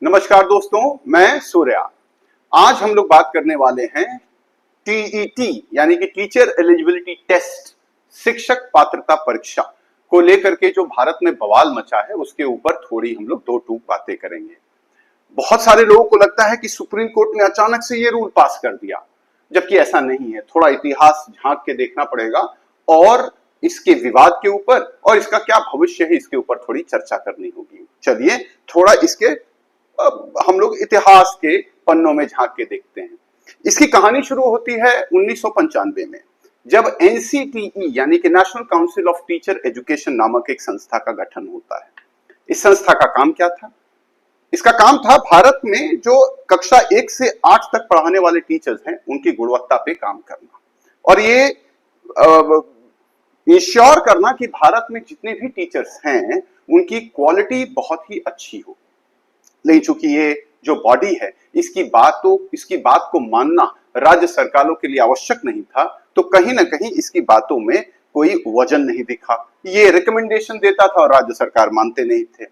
नमस्कार दोस्तों, मैं सूर्या। आज हम लोग बात करने वाले हैं टीईटी यानी कि टीचर एलिजिबिलिटी टेस्ट, शिक्षक पात्रता परीक्षा को लेकर के जो भारत में बवाल मचा है उसके ऊपर थोड़ी हम लोग दो टूक बातें करेंगे। बहुत सारे लोगों को लगता है कि सुप्रीम कोर्ट ने अचानक से ये रूल पास कर दिया, जबकि ऐसा नहीं है। थोड़ा इतिहास झांक के देखना पड़ेगा और इसके विवाद के ऊपर और इसका क्या भविष्य है इसके ऊपर थोड़ी चर्चा करनी होगी। चलिए थोड़ा इसके हम लोग इतिहास के पन्नों में झांक के देखते हैं। इसकी कहानी शुरू होती है 1995 में, जब एनसीटीई यानी कि national council of teacher education नामक एक संस्था का गठन होता है। इस संस्था का काम क्या था? इसका काम था भारत में जो कक्षा 1 से 8 तक पढ़ाने वाले टीचर्स हैं उनकी गुणवत्ता पे काम करना और ये इंश्योर करना कि भारत में जितने भी टीचर्स हैं उनकी क्वालिटी बहुत ही अच्छी हो। लेकिन चूंकि ये जो बॉडी है इसकी बात को मानना राज्य सरकारों के लिए आवश्यक नहीं था, तो कहीं ना कहीं इसकी बातों में कोई वजन नहीं दिखा। ये रिकमेंडेशन देता था और राज्य सरकार मानते नहीं थे।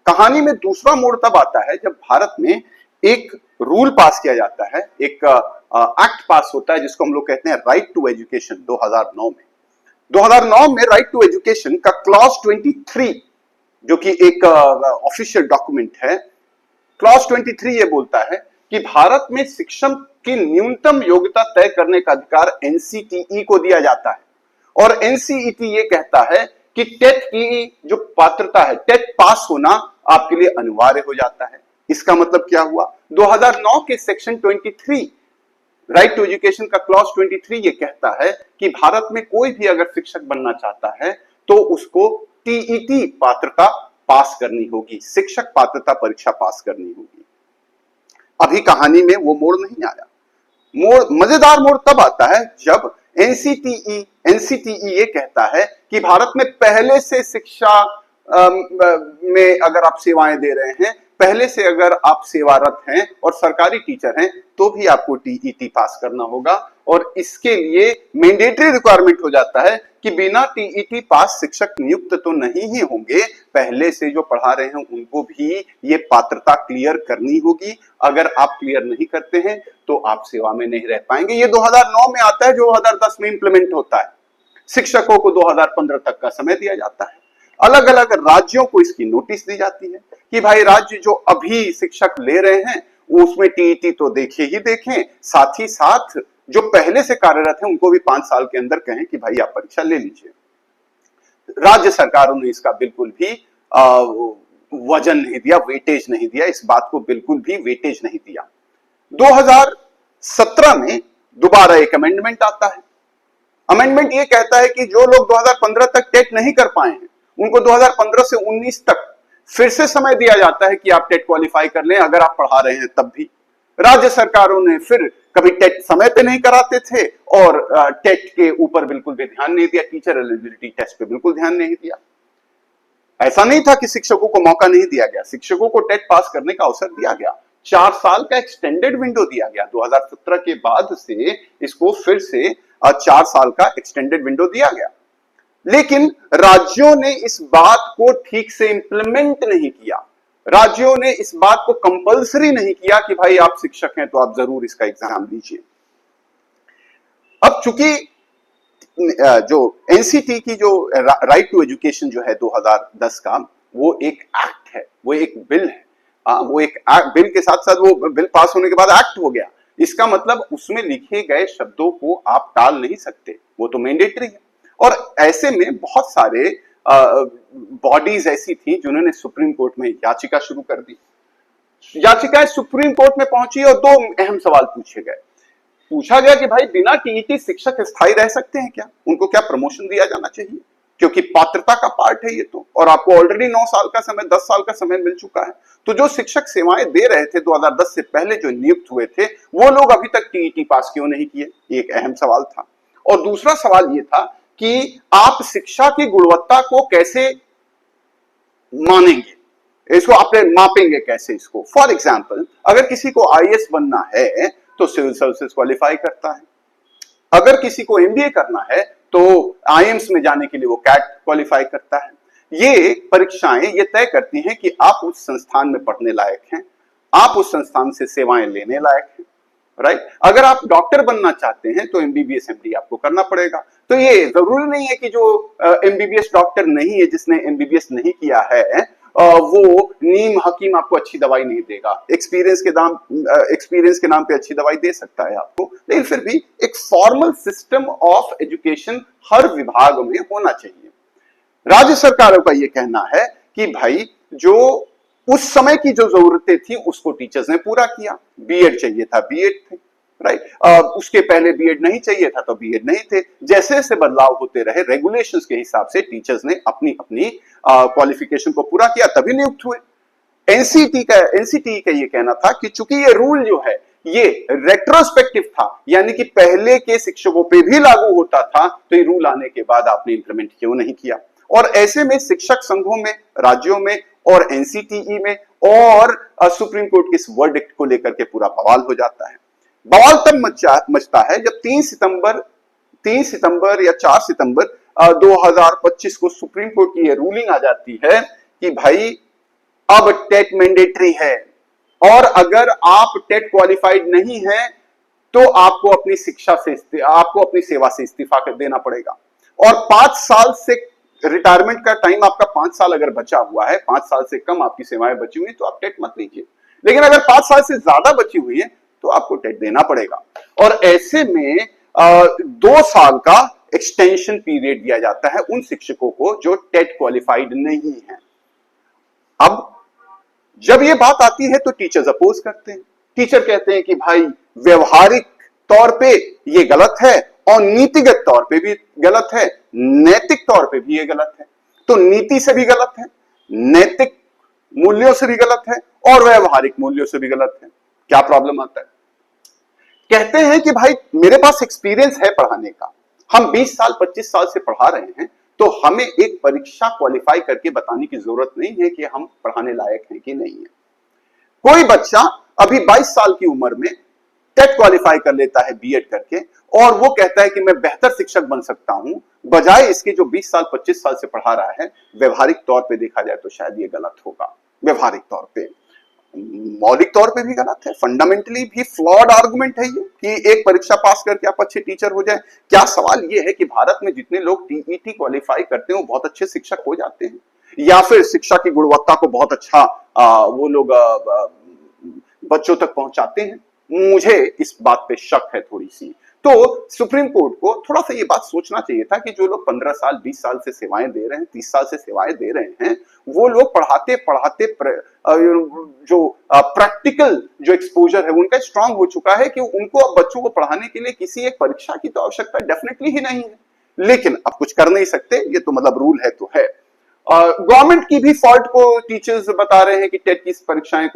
कहानी में दूसरा मोड़ तब आता है जब भारत में एक रूल पास किया जाता है, एक एक्ट पास होता है जिसको हम लोग कहते हैं राइट टू एजुकेशन। 2009 में राइट टू एजुकेशन का क्लॉज 23 जो कि एक ऑफिशियल डॉक्यूमेंट है, क्लॉज 23 ये बोलता है कि भारत में शिक्षण की न्यूनतम योग्यता तय करने का अधिकार एनसीटीई को दिया जाता है और एनसीईटी ये कहता है कि टेट की जो पात्रता है, टेट पास होना आपके लिए अनिवार्य हो जाता है। इसका मतलब क्या हुआ? 2009 के सेक्शन 23 राइट टू एजुकेशन का क्लॉज 23 ये कहता है कि भारत में कोई भी अगर शिक्षक बनना चाहता है तो उसको टीईटी पात्रता पास करनी होगी, शिक्षक पात्रता परीक्षा पास करनी होगी। अभी कहानी में वो मोड़ नहीं आया। मजेदार मोड़ तब आता है जब एनसीटीई ये कहता है कि भारत में पहले से शिक्षा में अगर आप सेवाएं दे रहे हैं, पहले से अगर आप सेवारत हैं और सरकारी टीचर हैं तो भी आपको टीईटी पास करना होगा और इसके लिए मैंडेटरी रिक्वायरमेंट हो जाता है कि बिना टीईटी पास शिक्षक नियुक्त तो नहीं ही होंगे, पहले से जो पढ़ा रहे हैं उनको भी ये पात्रता क्लियर करनी होगी। अगर आप क्लियर नहीं करते हैं तो आप सेवा में नहीं रह पाएंगे। ये 2009 में आता है, जो 2010 में इंप्लीमेंट होता है। शिक्षकों को 2015 तक का समय दिया जाता है। अलग अलग राज्यों को इसकी नोटिस दी जाती है कि भाई राज्य जो अभी शिक्षक ले रहे हैं उसमें टीईटी तो देखे ही देखें, साथ ही साथ जो पहले से कार्यरत हैं उनको भी 5 साल के अंदर कहें कि भाई आप परीक्षा ले लीजिए। राज्य सरकारों ने इसका बिल्कुल भी वजन नहीं दिया, वेटेज नहीं दिया, इस बात को बिल्कुल भी वेटेज नहीं दिया। 2017 में दोबारा एक अमेंडमेंट आता है। अमेंडमेंट ये कहता है कि जो लोग 2015 तक टेट नहीं कर पाए हैं उनको 2015 से 19 तक फिर से समय दिया जाता है कि आप टेट क्वालिफाई कर लें अगर आप पढ़ा रहे हैं तब भी। राज्य सरकारों ने फिर कभी टेट समय पे नहीं कराते थे और टेट के ऊपर बिल्कुल भी ध्यान नहीं दिया, टीचर एलिजिबिलिटी टेस्ट पे बिल्कुल ध्यान नहीं दिया। ऐसा नहीं था कि शिक्षकों को मौका नहीं दिया गया, शिक्षकों को टेट पास करने का अवसर दिया गया। 4 साल का एक्सटेंडेड विंडो दिया गया। 2017 के बाद से इसको फिर से 4 साल का एक्सटेंडेड विंडो दिया गया, लेकिन राज्यों ने इस बात को ठीक से इंप्लीमेंट नहीं किया। राज्यों ने इस बात को कंपलसरी नहीं किया कि भाई आप शिक्षक हैं तो आप जरूर इसका एग्जाम दीजिए। अब चूंकि जो एनसीटी की जो राइट टू एजुकेशन जो है 2010 का, वो एक एक्ट है, वो एक बिल है। वो एक बिल के साथ साथ वो बिल पास होने के बाद एक्ट हो गया। इसका मतलब उसमें लिखे गए शब्दों को आप टाल नहीं सकते, वो तो मैंडेटरी है। और ऐसे में बहुत सारे बॉडीज ऐसी थी जिन्होंने सुप्रीम कोर्ट में याचिका शुरू कर दी। याचिकाएं सुप्रीम कोर्ट में पहुंची और 2 अहम सवाल पूछे गए। पूछा गया कि भाई बिना टीईटी शिक्षक स्थायी रह सकते हैं क्या? उनको क्या प्रमोशन दिया जाना चाहिए? क्योंकि पात्रता का पार्ट है ये तो, और आपको ऑलरेडी 9 साल का समय, 10 साल का समय मिल चुका है। तो जो शिक्षक सेवाएं दे रहे थे 2010 से पहले जो नियुक्त हुए थे वो लोग अभी तक टीईटी पास क्यों नहीं किए? एक अहम सवाल था। और दूसरा सवाल ये था कि आप शिक्षा की गुणवत्ता को कैसे मानेंगे, इसको आप मापेंगे कैसे इसको? फॉर एग्जाम्पल, अगर किसी को आईएएस बनना है तो सिविल सर्विसेज क्वालिफाई करता है, अगर किसी को एमबीए करना है तो आईएम्स में जाने के लिए वो कैट क्वालिफाई करता है। ये परीक्षाएं ये तय करती हैं कि आप उस संस्थान में पढ़ने लायक हैं, आप उस संस्थान से सेवाएं लेने लायक हैं, राइट। अगर आप डॉक्टर बनना चाहते हैं तो एमबीबीएस एमडी आपको करना पड़ेगा। तो ये जरूरी नहीं है कि जो एमबीबीएस डॉक्टर नहीं है, जिसने एमबीबीएस नहीं किया है, वो नीम हकीम आपको अच्छी दवाई नहीं देगा। एक्सपीरियंस के नाम पे अच्छी दवाई दे सकता है आपको, लेकिन फिर भी एक फॉर्मल सिस्टम ऑफ एजुकेशन हर विभाग में होना चाहिए। राज्य सरकारों का यह कहना है कि भाई जो उस समय की जो जरूरतें थी उसको टीचर्स ने पूरा किया। बीएड चाहिए था, बीएड थे, राइट। उसके पहले बीएड नहीं चाहिए था तो बीएड नहीं थे। जैसे जैसे बदलाव होते रहे रेगुलेशंस के हिसाब से टीचर्स ने अपनी अपनी क्वालिफिकेशन को पूरा किया, तभी नियुक्त हुए। एनसीटी का ये कहना था कि चूंकि ये रूल जो है ये रेट्रोस्पेक्टिव था, यानी कि पहले के शिक्षकों पे भी लागू होता था, तो ये रूल आने के बाद आपने इंप्लीमेंट क्यों नहीं किया। और ऐसे में शिक्षक संघों में, राज्यों में और एनसीटीई में और सुप्रीम कोर्ट के इस वर्डिक्ट को लेकर के पूरा बवाल हो जाता है। बवाल तब मचता है जब 3 सितंबर या 4 सितंबर 2025 को सुप्रीम कोर्ट की यह रूलिंग आ जाती है कि भाई अब टेट मैंडेटरी है, और अगर आप टेट क्वालिफाइड नहीं है तो आपको अपनी सेवा से इस्तीफा कर देना पड़ेगा। और 5 साल से रिटायरमेंट का टाइम आपका 5 साल अगर बचा हुआ है, 5 साल से कम आपकी सेवाएं बची हुई तो आप टेट मत लीजिए, लेकिन अगर 5 साल से ज्यादा बची हुई है तो आपको टेट देना पड़ेगा। और ऐसे में 2 साल का एक्सटेंशन पीरियड दिया जाता है उन शिक्षकों को जो टेट क्वालिफाइड नहीं है। अब जब ये बात आती है तो टीचर्स अपोज करते हैं। टीचर कहते हैं कि भाई व्यवहारिक तौर पे ये गलत है और नीतिगत तौर पे भी गलत है, नैतिक तौर पे भी ये गलत है। तो नीति से भी गलत है, नैतिक मूल्यों से भी गलत है और व्यवहारिक मूल्यों से भी गलत है। क्या प्रॉब्लम आता है? कहते हैं कि भाई मेरे पास एक्सपीरियंस है पढ़ाने का, हम 20 साल 25 साल से पढ़ा रहे हैं, तो हमें एक परीक्षा क्वालिफाई करके बताने की जरूरत नहीं है कि हम पढ़ाने लायक हैं कि नहीं है। कोई बच्चा अभी 22 साल की उम्र में टेट क्वालिफाई कर लेता है बीएड करके, और वो कहता है कि मैं बेहतर शिक्षक बन सकता हूं, बजाय इसके जो 20 साल 25 साल से पढ़ा रहा है। व्यवहारिक तौर पे देखा जाए तो शायद ये गलत होगा, व्यवहारिक तौर पे, मौलिक तौर पे भी गलत है, फंडामेंटली भी फ्लॉड आर्गुमेंट है ये कि एक परीक्षा पास करके आप अच्छे टीचर हो जाए। क्या सवाल ये है कि भारत में जितने लोग टीईटी क्वालिफाई करते हैं वो बहुत अच्छे शिक्षक हो जाते हैं, या फिर शिक्षा की गुणवत्ता को बहुत अच्छा वो लोग बच्चों तक पहुंचाते हैं? मुझे इस बात पे शक है थोड़ी सी। तो सुप्रीम कोर्ट को थोड़ा सा ये बात सोचना चाहिए था कि जो लोग 15 साल 20 साल से सेवाएं दे रहे हैं, 30 साल से सेवाएं दे रहे हैं, वो लोग पढ़ाते पढ़ाते जो प्रैक्टिकल जो एक्सपोजर है उनका स्ट्रांग हो चुका है कि उनको अब बच्चों को पढ़ाने के लिए किसी एक परीक्षा की तो आवश्यकता डेफिनेटली ही नहीं है। लेकिन अब कुछ कर नहीं सकते, ये तो मतलब रूल है तो है। गवर्नमेंट की भी फॉल्ट को टीचर्स बता रहे हैं कि टेट की परीक्षाओं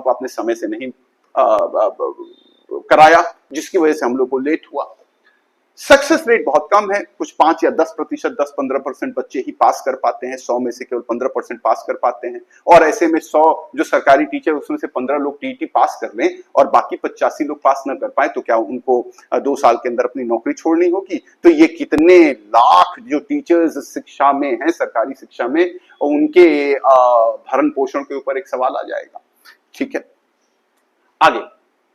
को अपने समय से नहीं कराया, जिसकी वजह से हम लोग को लेट हुआ। सक्सेस रेट बहुत कम है, कुछ 5 या 10%, 10-15% बच्चे ही पास कर पाते हैं, 100 में से केवल 15% पास कर पाते हैं। और ऐसे में 100 जो सरकारी टीचर उसमें से 15 लोग टीईटी पास कर लें और बाकी 85 लोग पास न कर पाए, तो क्या उनको 2 साल के अंदर अपनी नौकरी छोड़नी होगी? तो ये कितने लाख जो टीचर्स शिक्षा में हैं, सरकारी शिक्षा में, उनके भरण पोषण के ऊपर एक सवाल आ जाएगा। ठीक है, आगे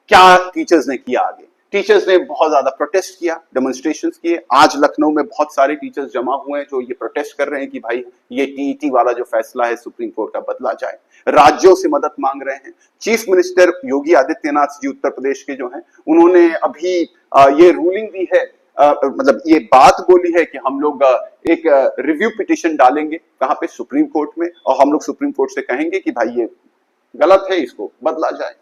क्या टीचर्स ने किया? आगे टीचर्स ने बहुत ज्यादा प्रोटेस्ट किया, डेमोन्स्ट्रेशंस किए। आज लखनऊ में बहुत सारे टीचर्स जमा हुए हैं जो ये प्रोटेस्ट कर रहे हैं कि भाई ये टीईटी वाला जो फैसला है सुप्रीम कोर्ट का बदला जाए। राज्यों से मदद मांग रहे हैं। चीफ मिनिस्टर योगी आदित्यनाथ जी उत्तर प्रदेश के जो हैं, उन्होंने अभी ये रूलिंग दी है, मतलब ये बात बोली है कि हम लोग एक रिव्यू पिटिशन डालेंगे, कहां पे? सुप्रीम कोर्ट में, और हम लोग सुप्रीम कोर्ट से कहेंगे कि भाई ये गलत है, इसको बदला जाए,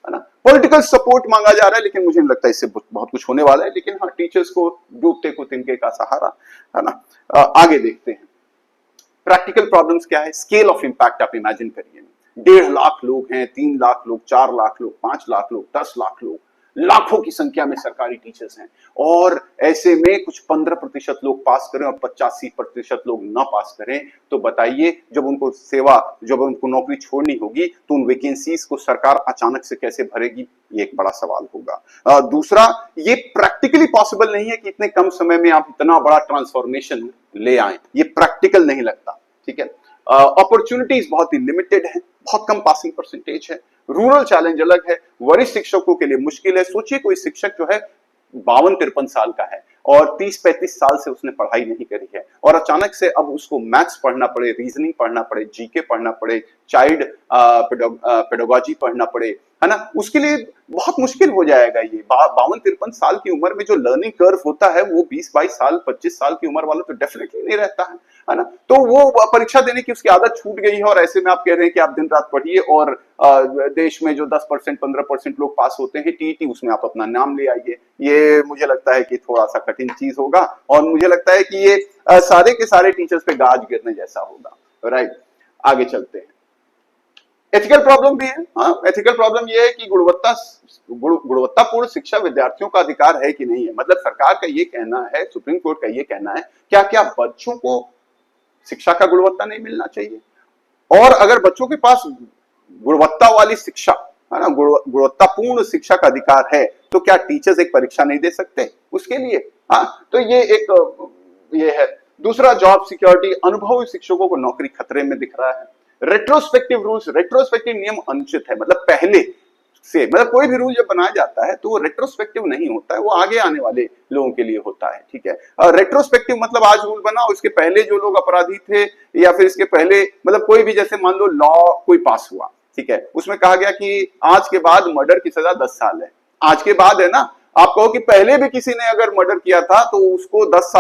है ना। पॉलिटिकल सपोर्ट मांगा जा रहा है, लेकिन मुझे नहीं लगता इससे बहुत कुछ होने वाला है। लेकिन हाँ, टीचर्स को डूबते को तिनके का सहारा, है ना। आगे देखते हैं प्रैक्टिकल प्रॉब्लम्स क्या है। स्केल ऑफ इंपैक्ट आप इमेजिन करिए, 1.5 लाख लोग हैं, 3 लाख लोग, 4 लाख लोग, 5 लाख लोग, 10 लाख लोग, लाखों की संख्या में सरकारी टीचर्स हैं, और ऐसे में कुछ 15% लोग पास करें और 85% लोग ना पास करें, तो बताइए जब उनको नौकरी छोड़नी होगी तो उन वैकेंसीज को सरकार अचानक से कैसे भरेगी? ये एक बड़ा सवाल होगा। दूसरा, ये प्रैक्टिकली पॉसिबल नहीं है कि इतने कम समय में आप इतना बड़ा ट्रांसफॉर्मेशन ले आए, ये प्रैक्टिकल नहीं लगता। ठीक है। अपॉर्चुनिटीज बहुत ही लिमिटेड है, बहुत कम पासिंग परसेंटेज है। रूरल चैलेंज अलग है, वरिष्ठ शिक्षकों के लिए मुश्किल है। सोचिए कोई शिक्षक जो है 52-53 साल का है और 30-35 साल से उसने पढ़ाई नहीं करी है और अचानक से अब उसको मैथ्स पढ़ना पड़े, रीजनिंग पढ़ना पड़े, जीके पढ़ना पड़े, चाइल्ड पेडागोजी पढ़ना पड़े, है ना, उसके लिए बहुत मुश्किल हो जाएगा। ये 52-53 साल की उम्र में जो लर्निंग कर्व होता है वो 20-22 साल 25 साल की उम्र वालों तो डेफिनेटली नहीं रहता है ना। तो वो परीक्षा देने की उसकी आदत छूट गई है और ऐसे में आप कह रहे हैं कि आप दिन रात पढ़िए और देश में जो 10% 15% लोग पास होते हैं टीईटी, उसमें आप अपना नाम ले आइए। ये मुझे लगता है कि थोड़ा सा कठिन चीज होगा और मुझे लगता है कि ये सारे के सारे टीचर्स पे गाज गिरने जैसा होगा। राइट, आगे चलते हैं। एथिकल प्रॉब्लम भी है। हाँ, एथिकल प्रॉब्लम ये है कि गुणवत्तापूर्ण शिक्षा विद्यार्थियों का अधिकार है कि नहीं है। मतलब सरकार का ये कहना है, सुप्रीम कोर्ट का ये कहना है, क्या बच्चों को शिक्षा का गुणवत्ता नहीं मिलना चाहिए? और अगर बच्चों के पास गुणवत्ता वाली शिक्षा, है ना, गुणवत्तापूर्ण शिक्षा का अधिकार है, तो क्या टीचर्स एक परीक्षा नहीं दे सकते उसके लिए? हाँ, तो ये एक ये है। दूसरा, जॉब सिक्योरिटी, अनुभवी शिक्षकों को नौकरी खतरे में दिख रहा है। रेट्रोस्पेक्टिव रूल्स, रेट्रोस्पेक्टिव नियम अनुचित है। मतलब पहले से, मतलब कोई भी रूल जब बनाया जाता है तो वो रेट्रोस्पेक्टिव नहीं होता है, वो आगे आने वाले लोगों के लिए होता है, ठीक है। रेट्रोस्पेक्टिव मतलब आज रूल बना और इसके पहले जो लोग अपराधी थे या फिर इसके पहले, मतलब कोई भी, जैसे मान लो लॉ कोई पास हुआ, ठीक है, उसमें कहा गया कि आज के बाद मर्डर की सजा 10 साल है। आज के बाद है ना, आप कहो कि पहले भी किसी ने अगर मर्डर किया था तो उसको 10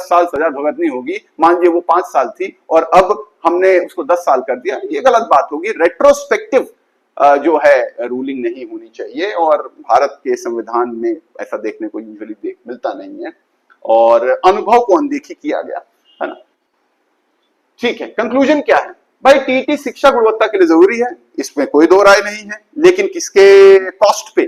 साल सजा भुगतनी होगी, मान लीजिए वो 5 साल थी और अब हमने उसको 10 साल कर दिया, ये गलत बात होगी। रेट्रोस्पेक्टिव जो है रूलिंग नहीं होनी चाहिए और भारत के संविधान में ऐसा देखने को यूजुअली मिलता नहीं है और अनुभव को अनदेखी किया गया, है ना। ठीक है, कंक्लूजन क्या है भाई? टीटी शिक्षा गुणवत्ता के लिए जरूरी है, इसमें कोई दो राय नहीं है, लेकिन किसके कॉस्ट पे,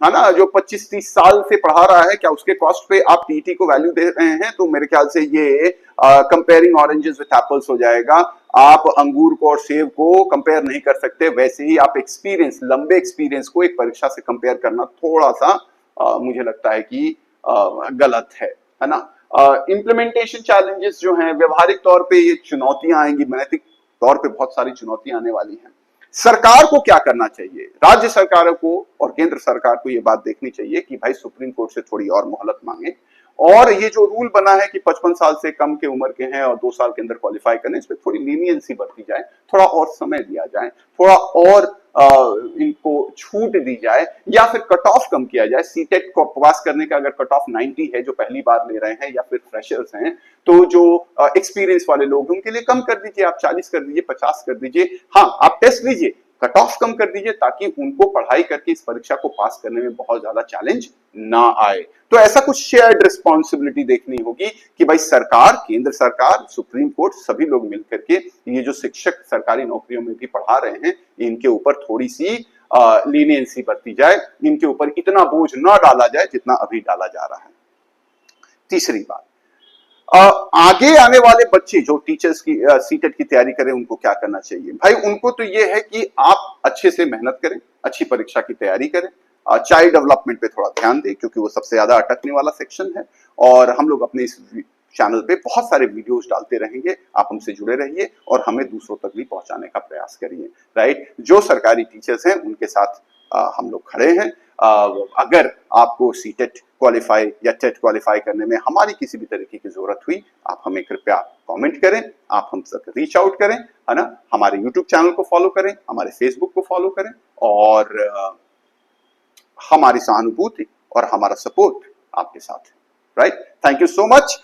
है ना? जो 25-30 साल से पढ़ा रहा है, क्या उसके कॉस्ट पे आप टीटी को वैल्यू दे रहे हैं? तो मेरे ख्याल से ये कंपेयरिंग ऑरेंजेस विद एप्पल्स हो जाएगा। आप अंगूर को और सेब को कंपेयर नहीं कर सकते। वैसे ही आप एक्सपीरियंस, लंबे एक्सपीरियंस को एक परीक्षा से कंपेयर करना थोड़ा सा मुझे लगता है कि गलत है ना। इम्प्लीमेंटेशन चैलेंजेस जो हैं, व्यवहारिक तौर पे ये चुनौतियां आएंगी, नैतिक तौर पे बहुत सारी चुनौतियां आने वाली हैं। सरकार को क्या करना चाहिए? राज्य सरकारों को और केंद्र सरकार को ये बात देखनी चाहिए कि भाई सुप्रीम कोर्ट से थोड़ी और मोहलत मांगे और ये जो रूल बना है कि 55 साल से कम के उम्र के हैं और 2 साल के अंदर क्वालिफाई करने, इस पर थोड़ी लीनियंसी बरती जाए, थोड़ा और समय दिया जाए, थोड़ा और इनको छूट दी जाए या फिर कट ऑफ कम किया जाए। सीटेट को पास करने का अगर कट ऑफ 90 है, जो पहली बार ले रहे हैं या फिर फ्रेशर्स हैं, तो जो एक्सपीरियंस वाले लोग उनके लिए कम कर दीजिए, आप 40 कर दीजिए, 50 कर दीजिए। हाँ, आप टेस्ट लीजिए, कट ऑफ कम कर दीजिए ताकि उनको पढ़ाई करके इस परीक्षा को पास करने में बहुत ज्यादा चैलेंज ना आए। तो ऐसा कुछ शेयर्ड रिस्पॉन्सिबिलिटी देखनी होगी कि भाई सरकार, केंद्र सरकार, सुप्रीम कोर्ट, सभी लोग मिलकर के ये जो शिक्षक सरकारी नौकरियों में भी पढ़ा रहे हैं, इनके ऊपर थोड़ी सी लीनियंसी बरती जाए, इनके ऊपर इतना बोझ ना डाला जाए जितना अभी डाला जा रहा है। तीसरी बात, आगे आने वाले बच्चे जो टीचर्स की सीटेट की तैयारी करें, उनको क्या करना चाहिए भाई? उनको तो ये है कि आप अच्छे से मेहनत करें, अच्छी परीक्षा की तैयारी करें, चाइल्ड डेवलपमेंट पे थोड़ा ध्यान दें क्योंकि वो सबसे ज्यादा अटकने वाला सेक्शन है और हम लोग अपने इस चैनल पे बहुत सारे वीडियोस डालते रहेंगे। आप हमसे जुड़े रहिए और हमें दूसरों तक भी पहुंचाने का प्रयास करिए। राइट, जो सरकारी टीचर्स हैं उनके साथ हम लोग खड़े हैं। अगर आपको सीटेट क्वालिफाई या टेट क्वालिफाई करने में हमारी किसी भी तरीके की जरूरत हुई, आप हमें कृपया कमेंट करें, आप हमसे रीच आउट करें, है ना। हमारे यूट्यूब चैनल को फॉलो करें, हमारे फेसबुक को फॉलो करें और हमारी सहानुभूति और हमारा सपोर्ट आपके साथ है। Right, thank you so much.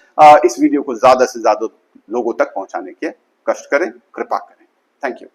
इस वीडियो को ज्यादा से ज्यादा लोगों तक पहुंचाने के कष्ट करें, कृपा करें। Thank you.